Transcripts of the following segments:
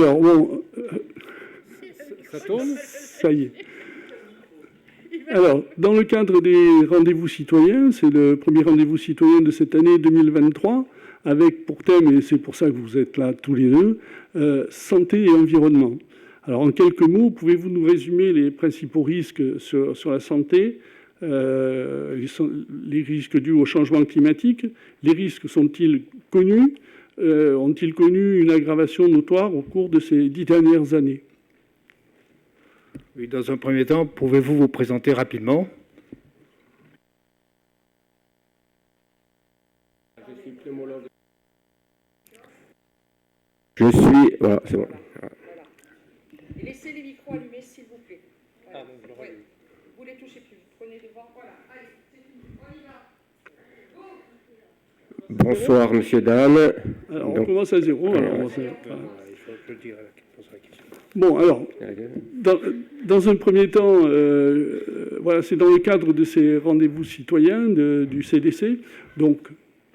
Alors, bon, Ça tourne? ça y est. Alors, dans le cadre des rendez-vous citoyens, c'est le premier rendez-vous citoyen de cette année 2023, avec pour thème, et c'est pour ça que vous êtes là tous les deux, santé et environnement. Alors, en quelques mots, pouvez-vous nous résumer les principaux risques sur la santé, les risques dus au changement climatique? Les risques sont-ils connus? Ont-ils connu une aggravation notoire au cours de ces 10 dernières années? Oui, dans un premier temps, pouvez-vous vous présenter rapidement? Je suis... Voilà, c'est bon. Voilà. Et laissez les micros allumés, s'il vous plaît. Voilà. Ouais. Vous les touchez plus. Prenez devant. Voilà. Allez, c'est fini. On y va. Go. Bonsoir, monsieur, dames. Alors, Donc, on commence à zéro. Alors, Il faut le dire à qui pose la question. bon, alors, dans un premier temps, voilà, c'est dans le cadre de ces rendez-vous citoyens du CDC. Donc,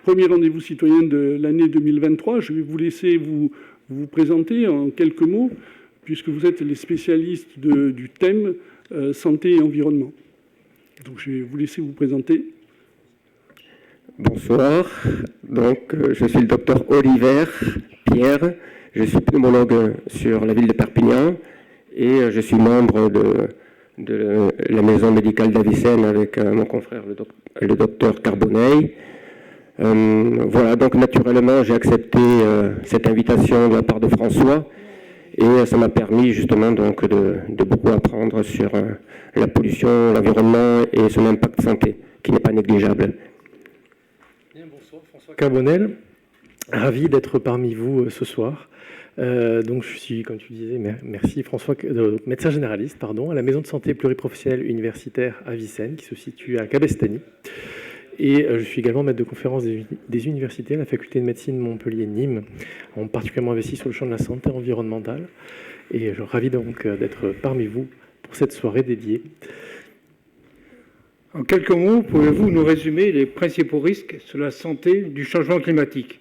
premier rendez-vous citoyen de l'année 2023. Je vais vous laisser vous présenter en quelques mots, puisque vous êtes les spécialistes du thème santé et environnement. Donc, je vais vous laisser vous présenter. bonsoir. Donc, je suis le docteur Oliver Pierre. Je suis pneumologue sur la ville de Perpignan et je suis membre de la maison médicale d'Avicenne avec mon confrère, le docteur Carbonell. Voilà, donc naturellement, j'ai accepté cette invitation de la part de François et ça m'a permis justement donc de beaucoup apprendre sur la pollution, l'environnement et son impact santé, qui n'est pas négligeable. Bien, bonsoir, François Carbonell. Ravi d'être parmi vous ce soir. Donc je suis, comme tu disais, merci François, médecin généraliste, à la maison de santé pluriprofessionnelle universitaire Avicenne, qui se situe à Cabestany. Et je suis également maître de conférence des universités à la faculté de médecine Montpellier-Nîmes, particulièrement investi sur le champ de la santé environnementale. Et je suis ravi donc d'être parmi vous pour cette soirée dédiée. En quelques mots, pouvez-vous nous résumer les principaux risques sur la santé du changement climatique?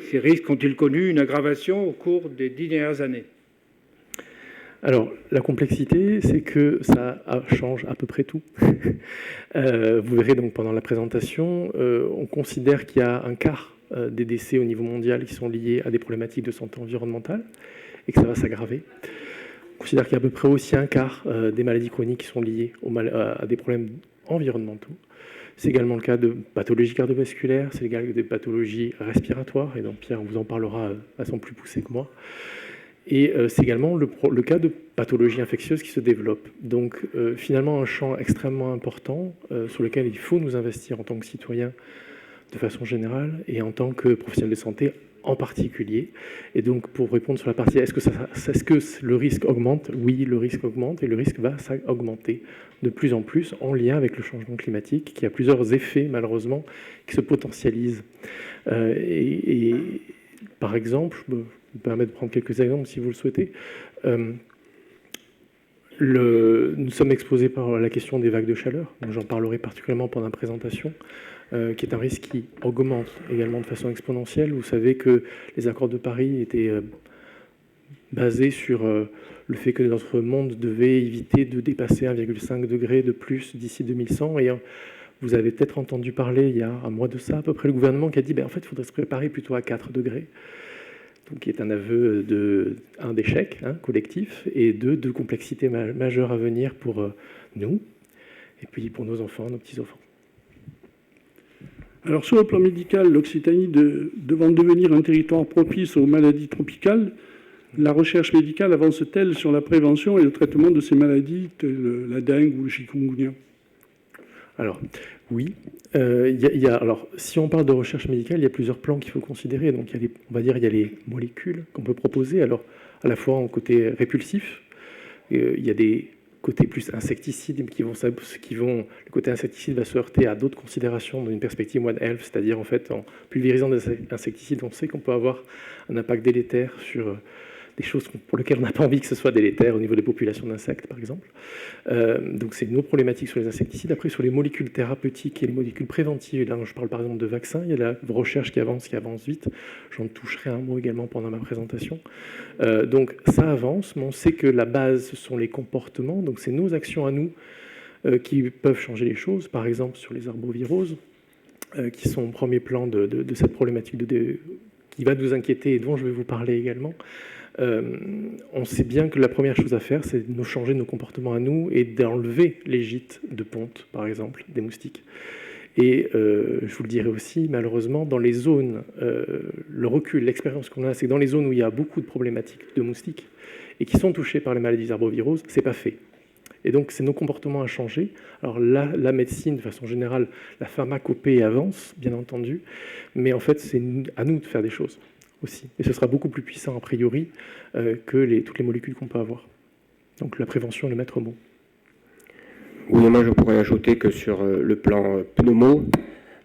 Ces risques ont-ils connu une aggravation au cours des 10 dernières années? Alors, la complexité, c'est que ça change à peu près tout. Vous verrez donc pendant la présentation, on considère qu'il y a un quart des décès au niveau mondial qui sont liés à des problématiques de santé environnementale et que ça va s'aggraver. On considère qu'il y a à peu près aussi un quart des maladies chroniques qui sont liées à des problèmes environnementaux. C'est également le cas de pathologies cardiovasculaires, c'est le cas des pathologies respiratoires, et donc Pierre vous en parlera de façon plus poussée que moi. Et c'est également le cas de pathologies infectieuses qui se développent. Donc finalement un champ extrêmement important sur lequel il faut nous investir en tant que citoyens de façon générale et en tant que professionnels de santé en particulier. Et donc pour répondre sur la partie est-ce que le risque augmente? Oui, le risque augmente et le risque va augmenter de plus en plus en lien avec le changement climatique qui a plusieurs effets malheureusement qui se potentialisent. Et par exemple, je me permets de prendre quelques exemples si vous le souhaitez. Nous sommes exposés par la question des vagues de chaleur, donc j'en parlerai particulièrement pendant la présentation, qui est un risque qui augmente également de façon exponentielle. Vous savez que les accords de Paris étaient basés sur le fait que notre monde devait éviter de dépasser 1,5 degré de plus d'ici 2100. Et vous avez peut-être entendu parler, il y a un mois de ça, à peu près, le gouvernement qui a dit en fait, il faudrait se préparer plutôt à 4 degrés. Donc, qui est un aveu d'échec collectif, et de complexité majeure à venir pour nous, et puis pour nos enfants, nos petits-enfants. Alors, sur le plan médical, l'Occitanie devant devenir un territoire propice aux maladies tropicales, la recherche médicale avance-t-elle sur la prévention et le traitement de ces maladies, telles la dengue ou le chikungunya? Alors, oui. Alors, si on parle de recherche médicale, il y a plusieurs plans qu'il faut considérer. Donc, il y a les molécules qu'on peut proposer, alors à la fois en côté répulsif, il y a des côtés plus insecticides le côté insecticide va se heurter à d'autres considérations dans une perspective One Health, c'est-à-dire en fait en pulvérisant des insecticides, on sait qu'on peut avoir un impact délétère sur des choses pour lesquelles on n'a pas envie que ce soit délétère au niveau des populations d'insectes, par exemple. Donc c'est nos problématiques sur les insecticides. Après, sur les molécules thérapeutiques et les molécules préventives, et là je parle par exemple de vaccins, il y a la recherche qui avance vite. J'en toucherai un mot également pendant ma présentation. Donc ça avance, mais on sait que la base, ce sont les comportements, donc c'est nos actions à nous qui peuvent changer les choses, par exemple sur les arboviroses, qui sont au premier plan de cette problématique qui va nous inquiéter et dont je vais vous parler également. On sait bien que la première chose à faire, c'est de changer nos comportements à nous et d'enlever les gîtes de ponte, par exemple, des moustiques. Et je vous le dirai aussi, malheureusement, dans les zones, le recul, l'expérience qu'on a, c'est que dans les zones où il y a beaucoup de problématiques de moustiques et qui sont touchées par les maladies arboviroses, c'est pas fait. Et donc, c'est nos comportements à changer. Alors là, la médecine, de façon générale, la pharmacopée avance, bien entendu, mais en fait, c'est à nous de faire des choses aussi. Et ce sera beaucoup plus puissant, a priori, que toutes les molécules qu'on peut avoir. Donc la prévention est le maître mot. Oui, moi je pourrais ajouter que sur le plan pneumo,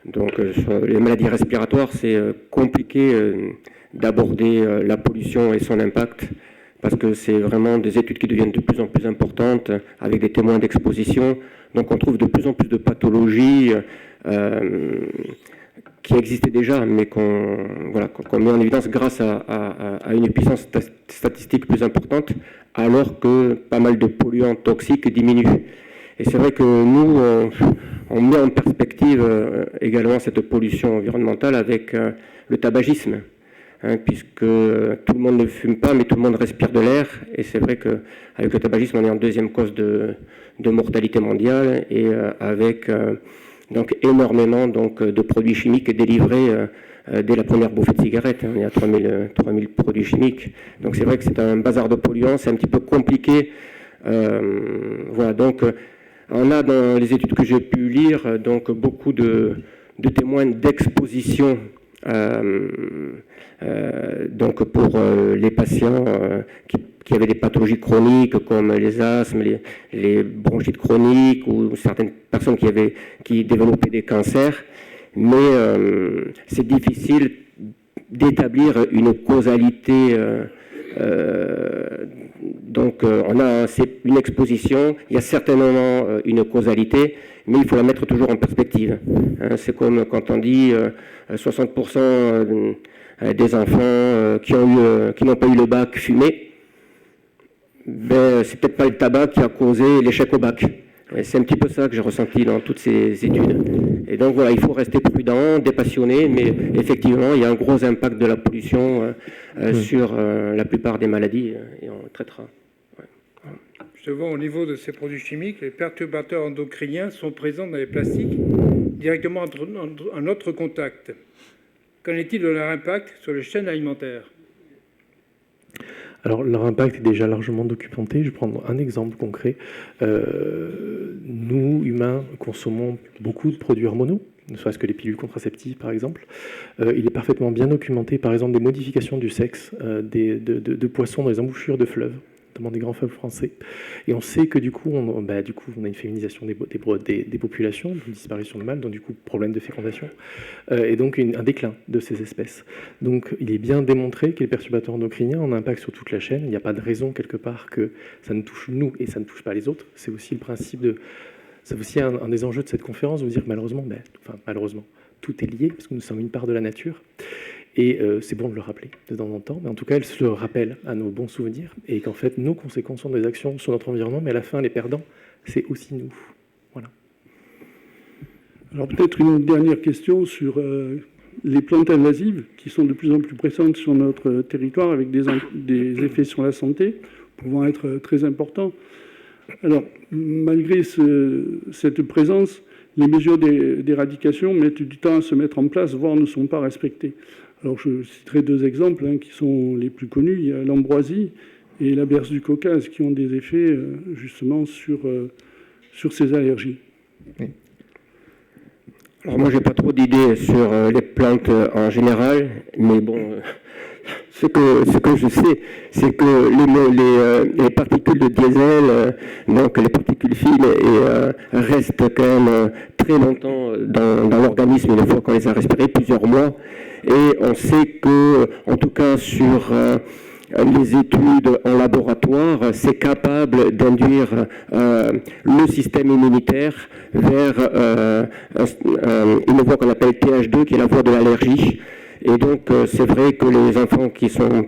donc sur les maladies respiratoires, c'est compliqué d'aborder la pollution et son impact, parce que c'est vraiment des études qui deviennent de plus en plus importantes, avec des témoins d'exposition. Donc on trouve de plus en plus de pathologies qui existaient déjà, mais qu'on met en évidence grâce à une puissance statistique plus importante, alors que pas mal de polluants toxiques diminuent. Et c'est vrai que nous, on met en perspective également cette pollution environnementale avec le tabagisme, puisque tout le monde ne fume pas, mais tout le monde respire de l'air. Et c'est vrai qu'avec le tabagisme, on est en deuxième cause de mortalité mondiale, et avec donc énormément de produits chimiques délivrés dès la première bouffée de cigarette. On est à 3000 produits chimiques. Donc c'est vrai que c'est un bazar de polluants, c'est un petit peu compliqué. Voilà, donc on a dans les études que j'ai pu lire donc beaucoup de témoins d'exposition donc pour les patients qui avaient des pathologies chroniques comme les asthmes, les bronchites chroniques, ou certaines personnes qui développaient des cancers. Mais c'est difficile d'établir une causalité. Donc on a une exposition, il y a certainement une causalité, mais il faut la mettre toujours en perspective. C'est comme quand on dit 60% des enfants qui n'ont pas eu le bac fumé, ben, c'est peut-être pas le tabac qui a causé l'échec au bac. C'est un petit peu ça que j'ai ressenti dans toutes ces études. Et donc voilà, il faut rester prudent, dépassionné, mais effectivement, il y a un gros impact de la pollution sur la plupart des maladies, et on le traitera. Ouais. Justement, au niveau de ces produits chimiques, les perturbateurs endocriniens sont présents dans les plastiques directement en notre contact. Qu'en est-il de leur impact sur les chaînes alimentaires ? Alors, leur impact est déjà largement documenté. Je vais prendre un exemple concret. Nous, humains, consommons beaucoup de produits hormonaux, ne serait-ce que les pilules contraceptives, par exemple. Il est parfaitement bien documenté, par exemple, des modifications du sexe de poissons dans les embouchures de fleuves, notamment des grands fleuves français. Et on sait que du coup, on a une féminisation des populations, une disparition de mâles, donc du coup, problème de fécondation, et donc un déclin de ces espèces. Donc il est bien démontré que les perturbateurs endocriniens ont un impact sur toute la chaîne. Il n'y a pas de raison, quelque part, que ça ne touche nous et ça ne touche pas les autres. C'est aussi le principe c'est aussi un des enjeux de cette conférence, de vous dire que malheureusement, tout est lié, parce que nous sommes une part de la nature. Et c'est bon de le rappeler de temps en temps, mais en tout cas, elle se le rappelle à nos bons souvenirs, et qu'en fait, nos conséquences sont des actions sur notre environnement, mais à la fin, les perdants, c'est aussi nous. Voilà. Alors peut-être une dernière question sur les plantes invasives, qui sont de plus en plus présentes sur notre territoire, avec des effets sur la santé, pouvant être très importants. Alors, malgré cette présence, les mesures d'éradication mettent du temps à se mettre en place, voire ne sont pas respectées. Alors je citerai deux exemples qui sont les plus connus. Il y a l'ambroisie et la berce du Caucase qui ont des effets justement sur ces allergies. Oui. Alors moi, j'ai pas trop d'idées sur les plantes en général, mais bon, ce que je sais, c'est que les particules de diesel, donc les particules fines, restent quand même très longtemps dans l'organisme une fois qu'on les a respirées, plusieurs mois. Et on sait que, en tout cas sur les études en laboratoire, c'est capable d'induire le système immunitaire vers une voie qu'on appelle TH2, qui est la voie de l'allergie. Et donc, c'est vrai que les enfants qui sont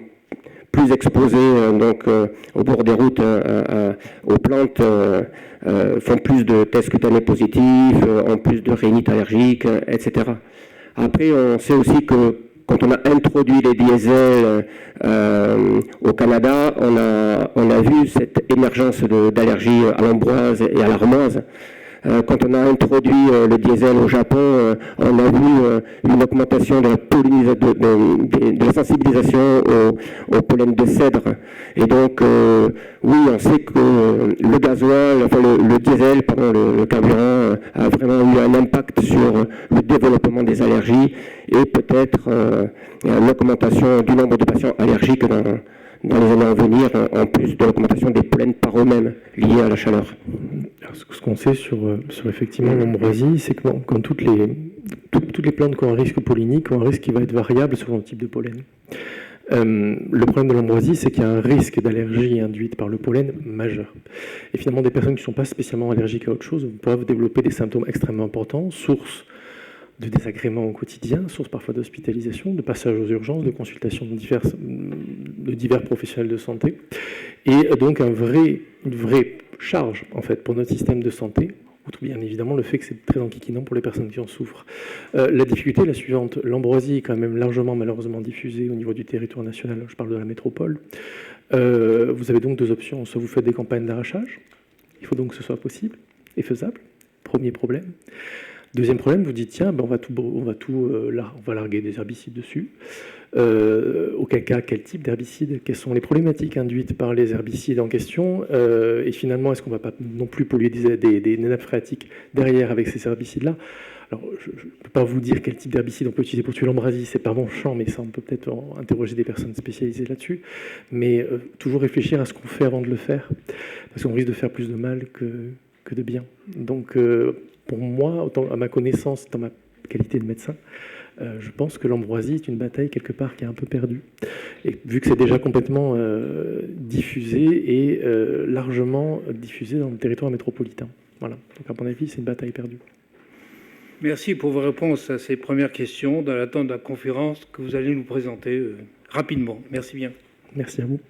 plus exposés au bord des routes aux plantes font plus de tests cutanés positifs, ont plus de rhinite allergique, etc. Après, on sait aussi que quand on a introduit les diesels au Canada, on a vu cette émergence d'allergies à l'ambroise et à l'armoise. Quand on a introduit le diesel au Japon, on a vu une augmentation de la sensibilisation au pollen de cèdre. Et donc, oui, on sait que le gasoil, enfin le diesel, pardon, le carburant, a vraiment eu un impact sur le développement des allergies et peut-être l'augmentation du nombre de patients allergiques dans les années à venir, en plus de l'augmentation des pollens par eux-mêmes liés à la chaleur. Alors, ce qu'on sait sur effectivement l'ambroisie, c'est que quand toutes les plantes qui ont un risque pollinique ont un risque qui va être variable selon le type de pollen. Le problème de l'ambroisie, c'est qu'il y a un risque d'allergie induite par le pollen majeur. Et finalement, des personnes qui ne sont pas spécialement allergiques à autre chose peuvent développer des symptômes extrêmement importants, source de désagréments au quotidien, source parfois d'hospitalisation, de passage aux urgences, de consultation de divers professionnels de santé, et donc une vraie charge en fait pour notre système de santé, outre bien évidemment le fait que c'est très enquiquinant pour les personnes qui en souffrent. La difficulté est la suivante, l'ambroisie est quand même largement malheureusement diffusée au niveau du territoire national, je parle de la métropole. Vous avez donc deux options, soit vous faites des campagnes d'arrachage, il faut donc que ce soit possible et faisable, premier problème. Deuxième problème, vous dites tiens, ben on va larguer des herbicides dessus. Auquel cas, quel type d'herbicide? Quelles sont les problématiques induites par les herbicides en question? Et finalement, est-ce qu'on ne va pas non plus polluer des nappes phréatiques derrière avec ces herbicides-là? Alors, je ne peux pas vous dire quel type d'herbicide on peut utiliser pour tuer l'ambroisie, c'est pas mon champ, mais ça, on peut peut-être interroger des personnes spécialisées là-dessus. Mais toujours réfléchir à ce qu'on fait avant de le faire, parce qu'on risque de faire plus de mal que de bien. Donc, pour moi, autant à ma connaissance, dans ma qualité de médecin, je pense que l'ambroisie est une bataille quelque part qui est un peu perdue. Et vu que c'est déjà complètement diffusé et largement diffusé dans le territoire métropolitain. Voilà. Donc à mon avis, c'est une bataille perdue. Merci pour vos réponses à ces premières questions dans l'attente de la conférence que vous allez nous présenter rapidement. Merci bien. Merci à vous.